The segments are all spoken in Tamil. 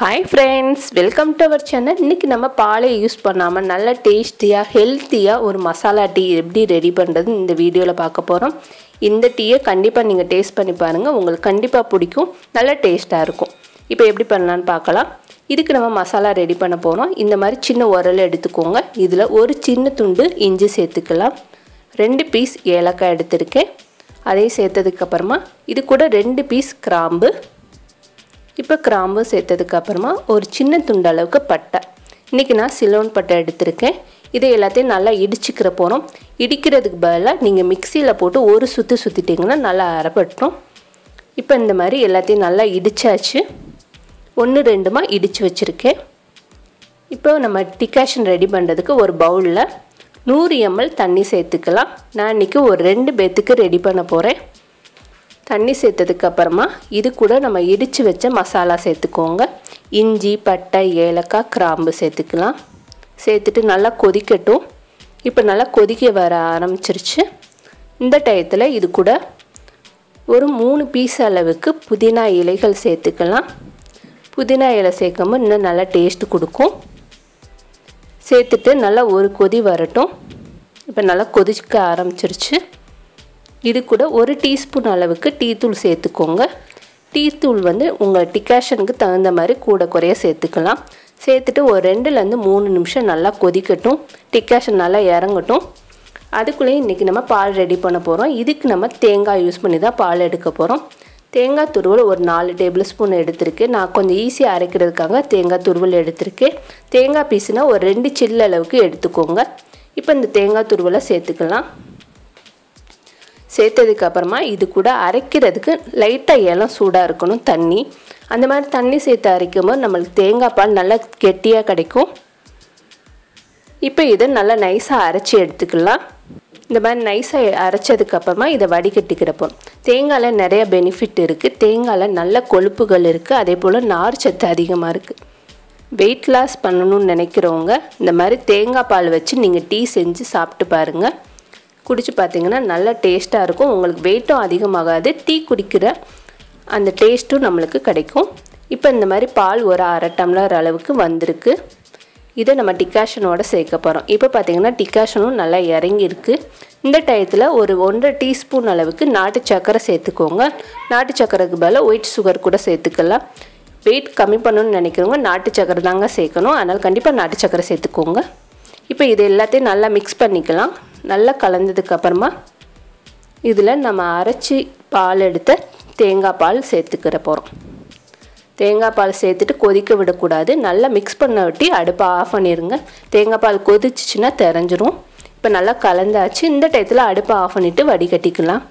Hi friends, welcome to our channel. இன்னைக்கு நம்ம பாலை யூஸ் பண்ணாம நல்ல டேஸ்டியா ஹெல்தியா ஒரு மசாலா டீ எப்படி ரெடி பண்றது இந்த வீடியோல பார்க்க போறோம். இந்த டீயை கண்டிப்பா நீங்க டேஸ்ட் பண்ணி பாருங்க. உங்களுக்கு கண்டிப்பா பிடிக்கும். நல்ல டேஸ்டா இருக்கும். இப்போ எப்படி பண்ணலாம்னு பார்க்கலாம். இதுக்கு நம்ம மசாலா ரெடி பண்ண போறோம். இந்த மாதிரி சின்ன உரல் எடுத்துக்கோங்க. இதுல ஒரு சின்ன துண்டு இஞ்சி சேர்த்துக்கலாம். 2 பீஸ் ஏலக்காய் எடுத்துர்க்கேன். அதை சேர்த்ததுக்கு அப்புறமா இது கூட 2 பீஸ் கிராம்பு இப்போ கிராம்பு சேர்த்ததுக்கு அப்புறமா ஒரு சின்ன துண்டு அளவுக்கு பட்டை. இன்னைக்கு நான் சிலோன் பட்டை எடுத்துர்க்கேன். இதை எல்லாத்தையும் நல்லா இடிச்சுக்கிற போறோம். இடிக்கிறதுக்கு பதிலா நீங்க மிக்ஸில போட்டு ஒரு சுத்து சுத்திட்டீங்கன்னா நல்லா அரைப்படும். இப்போ இந்த மாதிரி எல்லாத்தையும் நல்லா இடிச்சாச்சு. 1 2மா இடிச்சு வச்சிருக்கேன். இப்போ நம்ம டிகாஷன் ரெடி பண்றதுக்கு ஒரு பவுல்ல 100 ml தண்ணி சேர்த்துக்கலாம். நான் இன்னைக்கு ஒரு 2 பேத்துக்கு ரெடி பண்ண போறேன். தண்ணி சேர்த்ததுக்கு அப்புறமா இது கூட நம்ம இடிச்சு வச்ச மசாலா சேர்த்துக்கோங்க. இஞ்சி, பட்டை, ஏலக்காய், கிராம்பு சேர்த்துக்கலாம். சேர்த்துட்டு நல்லா கொதிக்கட்டும். இப்போ நல்லா கொதிக்க வர ஆரம்பிச்சிருச்சு. இந்த டயத்துல இது கூட ஒரு 3 பீஸ் அளவுக்கு புதினா இலைகள் சேர்த்துக்கலாம். புதினா இலை சேர்க்கும்போது இன்னும் நல்லா டேஸ்ட் கொடுக்கும். சேர்த்துட்டு நல்லா ஒரு கொதி வரட்டும். இப்போ நல்லா கொதிக்க ஆரம்பிச்சிருச்சு. இது கூட 1 டீஸ்பூன் அளவுக்கு டீ தூள் சேர்த்துக்கோங்க. டீ தூள் வந்து உங்க டிகாஷனுக்கு தகுந்த மாதிரி கூட குறைய சேர்த்துக்கலாம். சேர்த்துட்டு ஒரு 2 ல இருந்து 3 நிமிஷம் நல்லா கொதிக்கட்டும். டிகாஷன் நல்லா இறங்கட்டும். அதுக்குள்ளே இன்னைக்கு நம்ம பால் ரெடி பண்ண போறோம். இதுக்கு நம்ம தேங்காய் யூஸ் பண்ணி தான் பால் எடுக்க போறோம். தேங்காய் துருவல் ஒரு 4 டேபிள் ஸ்பூன் எடுத்துர்க்கேன். நான் கொஞ்சம் ஈஸியா அரைக்கிறதுக்காக தேங்காய் துருவல் எடுத்துர்க்கேன். தேங்காய் பீஸ்னா ஒரு 2 சில்லு அளவுக்கு எடுத்துக்கோங்க. இப்போ இந்த தேங்காய் துருவலை சேர்த்துக்கலாம். சேர்த்ததுக்கு அப்புறமா இது கூட அரைக்கிறதுக்கு லைட்டா ஏலம் சூடா இருக்கணும் தண்ணி. அந்த மாதிரி தண்ணி சேர்த்து அரைக்கும்போது நமக்கு தேங்காய் பால் நல்லா கெட்டியா கிடைக்கும். இப்போ இத நல்லா நைஸா அரைச்சு எடுத்துக்கலாம். இந்த மாதிரி நைஸா அரைச்சதுக்கு அப்புறமா இத வடிகட்டிக்கிறப்போம். தேங்காய்ல நிறைய பெனிஃபிட் இருக்கு. தேங்காய்ல நல்ல கொழுப்புகள் இருக்கு. அதேபோல நார் சத்து அதிகமா இருக்கு. weight loss பண்ணனும்னு நினைக்கிறவங்க இந்த மாதிரி தேங்காய் பால் வச்சு நீங்க டீ செஞ்சு சாப்பிட்டு பாருங்க. குடிச்சு பாத்தீங்கன்னா நல்ல டேஸ்டா இருக்கும். உங்களுக்கு வெயிட்டும் அதிகமாகாது. டீ குடிக்கிற அந்த டேஸ்டும் நமக்கு கிடைக்கும். இப்போ இந்த மாதிரி பால் ஒரு 1/2 டம்ளர் அளவுக்கு வந்திருக்கு. இத நம்ம டிகாஷனோட சேர்க்க போறோம். இப்போ பாத்தீங்கன்னா டிகாஷனும் நல்லா இறங்கி இருக்கு. இந்த டயத்துல ஒரு 1/2 டீஸ்பூன் அளவுக்கு நாட்டு சர்க்கரை சேர்த்துக்கோங்க. நாட்டு சர்க்கரைக்கு பதிலா ஒயிட் சுகர் கூட சேர்த்துக்கலாம். வெயிட் கம்மி பண்ணனும்னு நினைக்கிறவங்க நாட்டு சர்க்கரை தாங்க சேர்க்கணும். அதனால கண்டிப்பா நாட்டு சர்க்கரை சேர்த்துக்கோங்க. இப்போ இது எல்லாத்தையும் நல்லா mix பண்ணிக்கலாம். நல்லா கலந்ததுக்கு அப்புறமா இதுல நம்ம அரைச்சி பால் எடுத்த தேங்காய் பால் சேர்த்துக்கிற போறோம். தேங்காய் பால் சேர்த்துட்டு கொதிக்க விட கூடாது. நல்லா mix பண்ண விட்டு அடுப்பை ஆஃப் பண்ணிருங்க. தேங்காய் பால் கொதிச்சிச்சுனா தெரிஞ்சிரும். இப்போ நல்லா கலந்தாச்சு. இந்த டயத்துல அடுப்பை ஆஃப் பண்ணிட்டு வடிகட்டிக்கலாம்.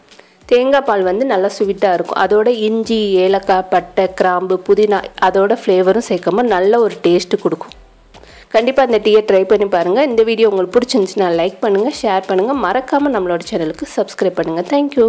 தேங்காய் பால் வந்து நல்லா ஸ்வீட்டா இருக்கும். அதோட இஞ்சி, ஏலக்காய், பட்டை, கிராம்பு, புதினா அதோட ஃப்ளேவரும் சேர்க்கும்போது நல்ல ஒரு டேஸ்ட் கொடுக்கும். கண்டிப்பா இந்த டீயை ட்ரை பண்ணி பாருங்க. இந்த வீடியோ உங்களுக்கு பிடிச்சிருந்துச்சுனா லைக் பண்ணுங்க, ஷேர் பண்ணுங்க. மறக்காம நம்மளோட சேனலுக்கு சப்ஸ்கிரைப் பண்ணுங்க. Thank you.